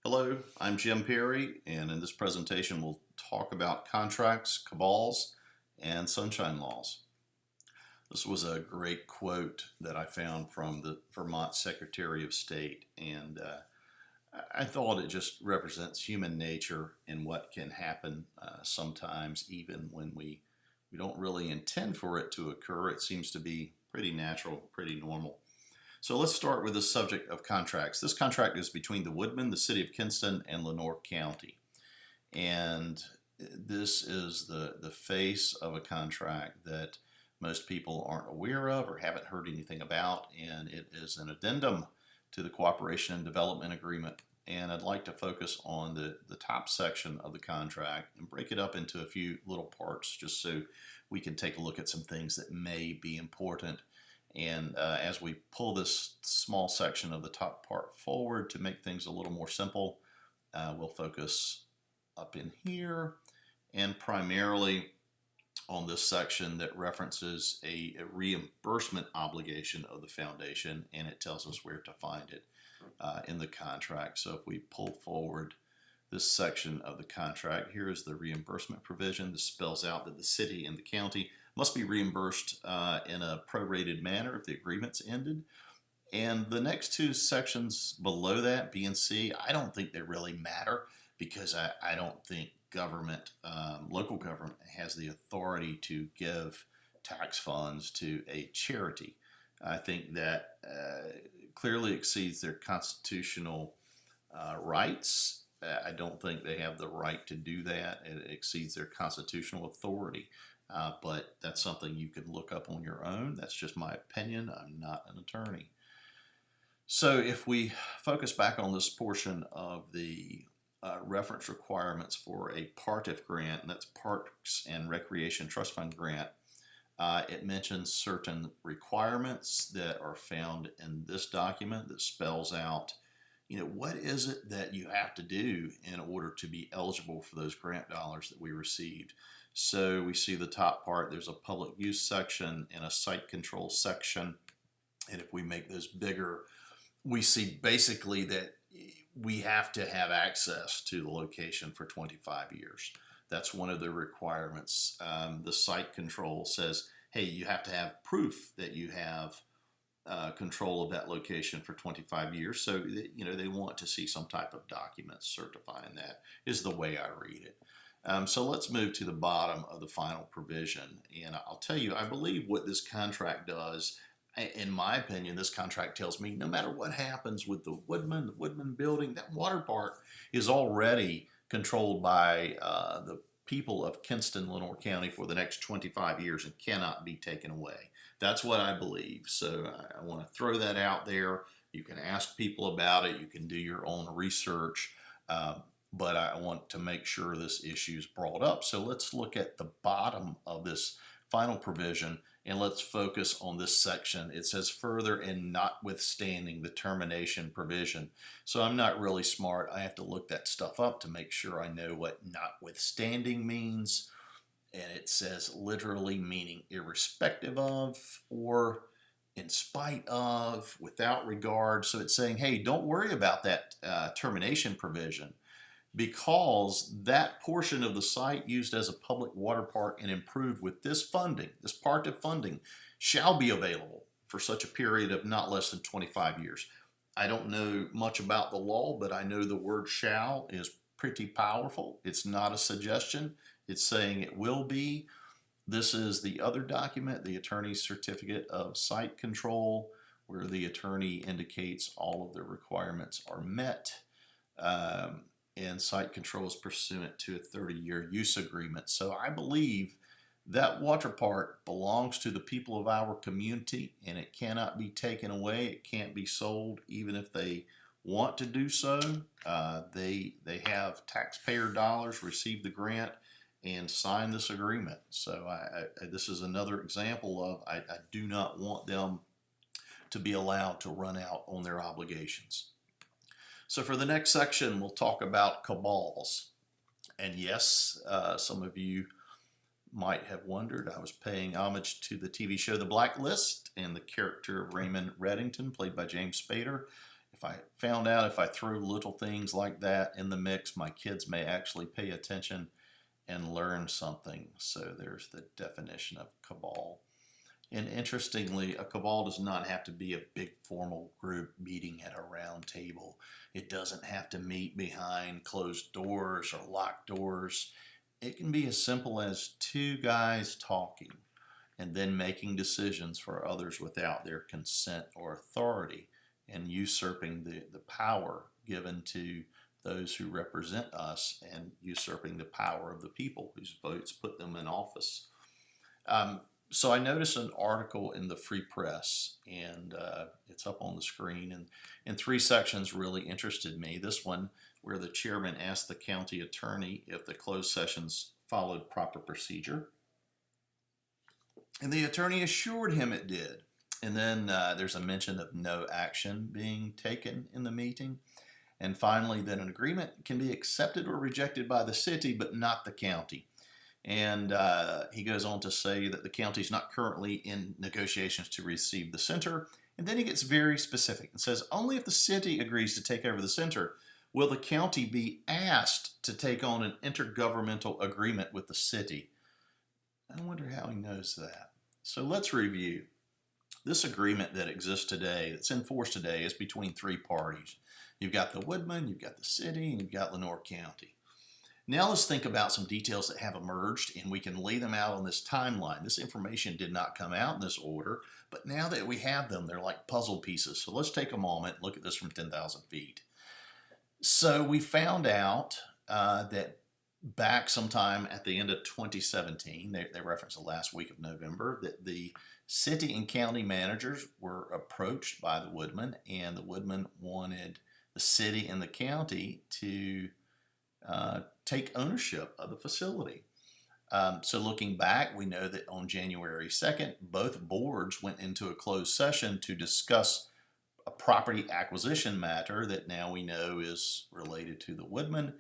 Hello, I'm Jim Perry, and in this presentation we'll talk about contracts, cabals, and sunshine laws. This was a great quote that I found from the Vermont Secretary of State, and I thought it just represents human nature and what can happen sometimes even when we don't really intend for it to occur. It seems to be pretty natural, pretty normal. So let's start with the subject of contracts. This contract is between the Woodmen, the City of Kinston, and Lenoir County. And this is the face of a contract that most people aren't aware of or haven't heard anything about, and it is an addendum to the Cooperation and Development Agreement. And I'd like to focus on the top section of the contract and break it up into a few little parts just so we can take a look at some things that may be important. And as we pull this small section of the top part forward to make things a little more simple, we'll focus up in here and primarily on this section that references a reimbursement obligation of the foundation, and it tells us where to find it in the contract. So if we pull forward this section of the contract, here is the reimbursement provision. This spells out that the city and the county must be reimbursed in a prorated manner if the agreement's ended. And the next two sections below that, B and C, I don't think they really matter because I don't think government, local government, has the authority to give tax funds to a charity. I think that clearly exceeds their constitutional rights. I don't think they have the right to do that. It exceeds their constitutional authority. But that's something you can look up on your own. That's just my opinion. I'm not an attorney. So if we focus back on this portion of the reference requirements for a PARTIF grant, and that's Parks and Recreation Trust Fund grant, it mentions certain requirements that are found in this document that spells out, what is it that you have to do in order to be eligible for those grant dollars that we received. So we see the top part, there's a public use section and a site control section. And if we make those bigger, we see basically that we have to have access to the location for 25 years. That's one of the requirements. The site control says, hey, you have to have proof that you have control of that location for 25 years. So, they want to see some type of document certifying that, is the way I read it. So let's move to the bottom of the final provision. And I'll tell you, I believe what this contract does, in my opinion, this contract tells me no matter what happens with the Woodmen building, that water park is already controlled by the people of Kinston, Lenoir County for the next 25 years and cannot be taken away. That's what I believe. So I want to throw that out there. You can ask people about it. You can do your own research. But I want to make sure this issue is brought up. So let's look at the bottom of this final provision and let's focus on this section. It says further and notwithstanding the termination provision. So I'm not really smart. I have to look that stuff up to make sure I know what notwithstanding means. And it says literally meaning irrespective of or in spite of, without regard. So it's saying, hey, don't worry about that termination provision, because that portion of the site used as a public water park and improved with this funding, this PARTIF funding, shall be available for such a period of not less than 25 years. I don't know much about the law, but I know the word shall is pretty powerful. It's not a suggestion. It's saying it will be. This is the other document, the attorney's certificate of site control, where the attorney indicates all of the requirements are met. And site control is pursuant to a 30-year use agreement. So I believe that water park belongs to the people of our community, and it cannot be taken away. It can't be sold, even if they want to do so. They have taxpayer dollars, received the grant, and signed this agreement. So this is another example of I do not want them to be allowed to run out on their obligations. So for the next section, we'll talk about cabals. And yes, some of you might have wondered, I was paying homage to the TV show The Blacklist and the character of Raymond Reddington, played by James Spader. if I found out if I threw little things like that in the mix, my kids may actually pay attention and learn something. So there's the definition of cabal. And interestingly, a cabal does not have to be a big formal group meeting at a round table. It doesn't have to meet behind closed doors or locked doors. It can be as simple as two guys talking and then making decisions for others without their consent or authority, and usurping the power given to those who represent us and usurping the power of the people whose votes put them in office. So I noticed an article in the Free Press, and it's up on the screen, and three sections really interested me. This one, where the chairman asked the county attorney if the closed sessions followed proper procedure, and the attorney assured him it did. And then there's a mention of no action being taken in the meeting. And finally, that an agreement can be accepted or rejected by the city, but not the county. And he goes on to say that the county is not currently in negotiations to receive the center. And then he gets very specific and says, only if the city agrees to take over the center will the county be asked to take on an intergovernmental agreement with the city. I wonder how he knows that. So let's review. This agreement that exists today, that's in force today, is between three parties. You've got the Woodmen, you've got the city, and you've got Lenoir County. Now let's think about some details that have emerged, and we can lay them out on this timeline. This information did not come out in this order, but now that we have them, they're like puzzle pieces. So let's take a moment and look at this from 10,000 feet. So we found out that back sometime at the end of 2017, they referenced the last week of November, that the city and county managers were approached by the Woodmen, and the Woodmen wanted the city and the county to take ownership of the facility. So looking back, we know that on January 2nd, both boards went into a closed session to discuss a property acquisition matter that now we know is related to the Woodmen.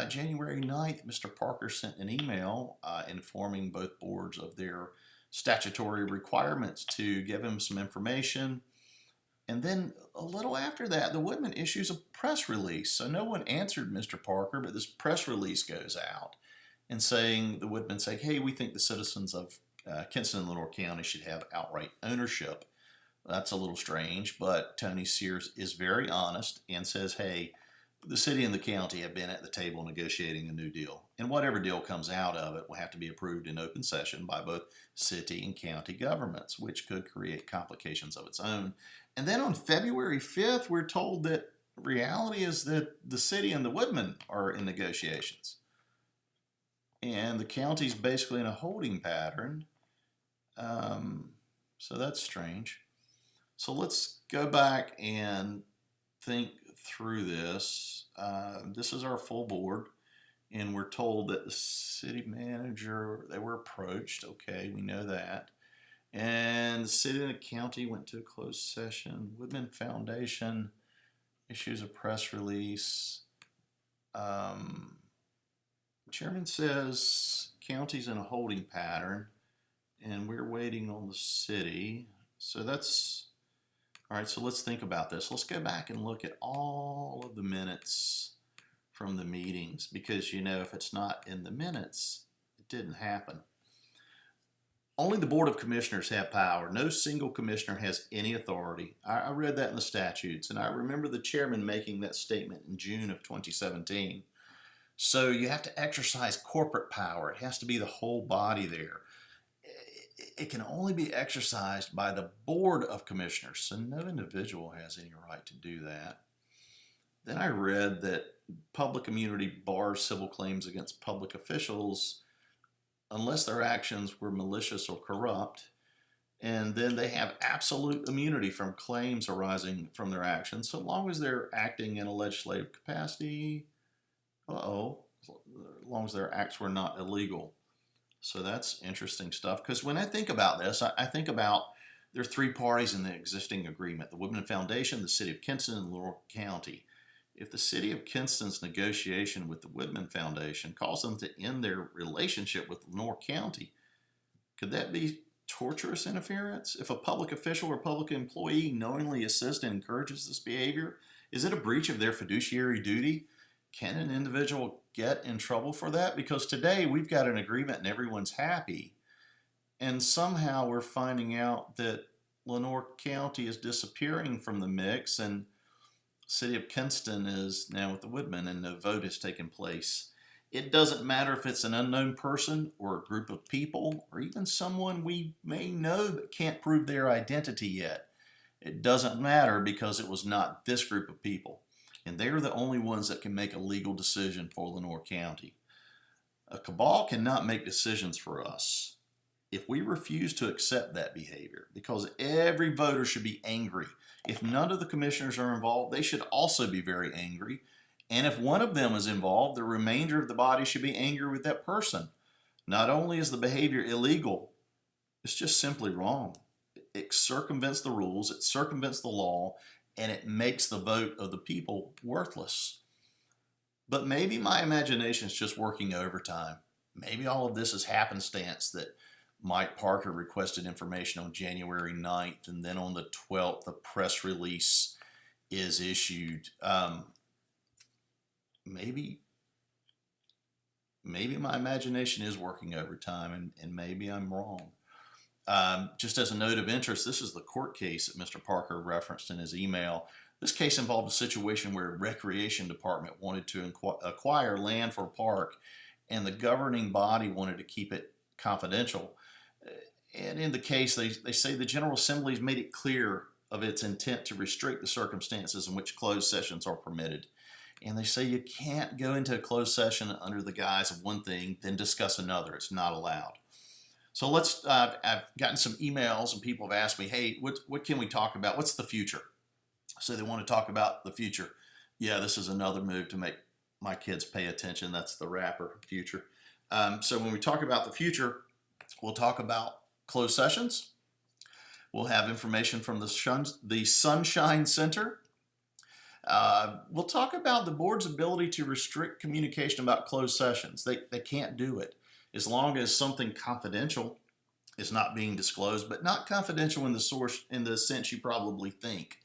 January 9th, Mr. Parker sent an email informing both boards of their statutory requirements to give him some information. And then a little after that, the Woodmen issues a press release. So no one answered Mr. Parker, but this press release goes out and saying, the Woodmen say, hey, we think the citizens of Kinston and Lenoir County should have outright ownership. That's a little strange, but Tony Sears is very honest and says, hey, the city and the county have been at the table negotiating a new deal, and whatever deal comes out of it will have to be approved in open session by both city and county governments, which could create complications of its own. And then on February 5th, we're told that reality is that the city and the Woodmen are in negotiations, and the county's basically in a holding pattern. So that's strange. So let's go back and think through this. This is our full board, and we're told that the city manager, they were approached. Okay, we know that. And the city and the county went to a closed session. Woodmen Foundation issues a press release. Chairman says county's in a holding pattern, and we're waiting on the city. So that's all right. So let's think about this. Let's go back and look at all of the minutes from the meetings, because you know, if it's not in the minutes, it didn't happen. Only the Board of Commissioners have power. No single commissioner has any authority. I read that in the statutes, and I remember the chairman making that statement in June of 2017. So you have to exercise corporate power. It has to be the whole body there. It can only be exercised by the Board of Commissioners, so no individual has any right to do that. Then I read that public immunity bars civil claims against public officials unless their actions were malicious or corrupt, and then they have absolute immunity from claims arising from their actions so long as they're acting in a legislative capacity, as long as their acts were not illegal. So that's interesting stuff, because when I think about this, I think about there are three parties in the existing agreement: the Woodmen Foundation, the City of Kinston, and Lenoir County. If the City of Kinston's negotiation with the Woodmen Foundation caused them to end their relationship with Lenoir County, could that be torturous interference? If a public official or public employee knowingly assists and encourages this behavior, is it a breach of their fiduciary duty? Can an individual get in trouble for that? Because today we've got an agreement and everyone's happy, and somehow we're finding out that Lenoir County is disappearing from the mix, and City of Kinston is now with the Woodmen, and no vote has taken place. It doesn't matter if it's an unknown person or a group of people or even someone we may know but can't prove their identity yet. It doesn't matter because it was not this group of people, and they're the only ones that can make a legal decision for Lenoir County. A cabal cannot make decisions for us if we refuse to accept that behavior, because every voter should be angry. If none of the commissioners are involved, they should also be very angry. And if one of them is involved, the remainder of the body should be angry with that person. Not only is the behavior illegal, it's just simply wrong. It circumvents the rules, it circumvents the law, and it makes the vote of the people worthless. But maybe my imagination is just working overtime. Maybe all of this is happenstance, that Mike Parker requested information on January 9th, and then on the 12th, the press release is issued. Maybe my imagination is working overtime, and maybe I'm wrong. Just as a note of interest, this is the court case that Mr. Parker referenced in his email. This case involved a situation where a recreation department wanted to acquire land for a park, and the governing body wanted to keep it confidential. And in the case, they say the General Assembly has made it clear of its intent to restrict the circumstances in which closed sessions are permitted. And they say you can't go into a closed session under the guise of one thing, then discuss another. It's not allowed. So I've gotten some emails, and people have asked me, hey, what can we talk about? What's the future? So they want to talk about the future. Yeah, this is another move to make my kids pay attention. That's the rapper, Future. So when we talk about the future, we'll talk about closed sessions. We'll have information from the Sunshine Center. We'll talk about the board's ability to restrict communication about closed sessions. They can't do it as long as something confidential is not being disclosed, but not confidential in the sense you probably think.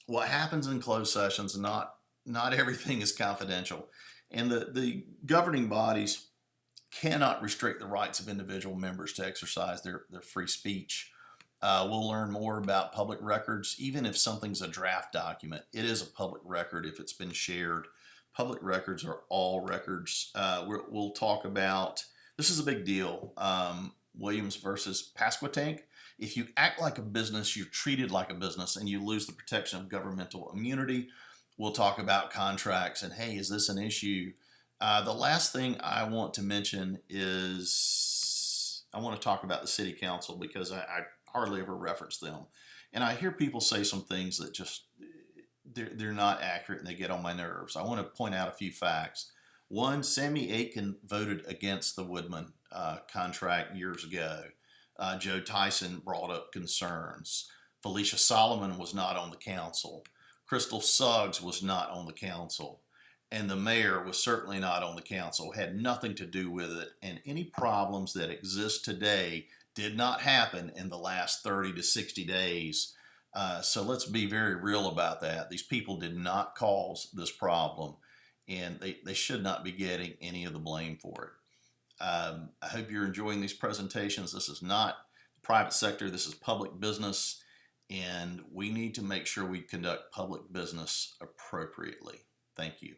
What happens in closed sessions, not everything is confidential, and the governing bodies cannot restrict the rights of individual members to exercise their free speech. We'll learn more about public records. Even if something's a draft document, it is a public record if it's been shared. Public records are all records. We'll talk about, this is a big deal, Williams versus Pasquatank. If you act like a business, you're treated like a business, and you lose the protection of governmental immunity. We'll talk about contracts, and hey, is this an issue? The last thing I want to mention is I want to talk about the city council, because I hardly ever reference them. And I hear people say some things that just, they're not accurate, and they get on my nerves. I want to point out a few facts. One, Sammy Aitken voted against the Woodmen contract years ago. Joe Tyson brought up concerns. Felicia Solomon was not on the council. Crystal Suggs was not on the council. And the mayor was certainly not on the council, had nothing to do with it. And any problems that exist today did not happen in the last 30 to 60 days. So let's be very real about that. These people did not cause this problem, and they should not be getting any of the blame for it. I hope you're enjoying these presentations. This is not private sector. This is public business, and we need to make sure we conduct public business appropriately. Thank you.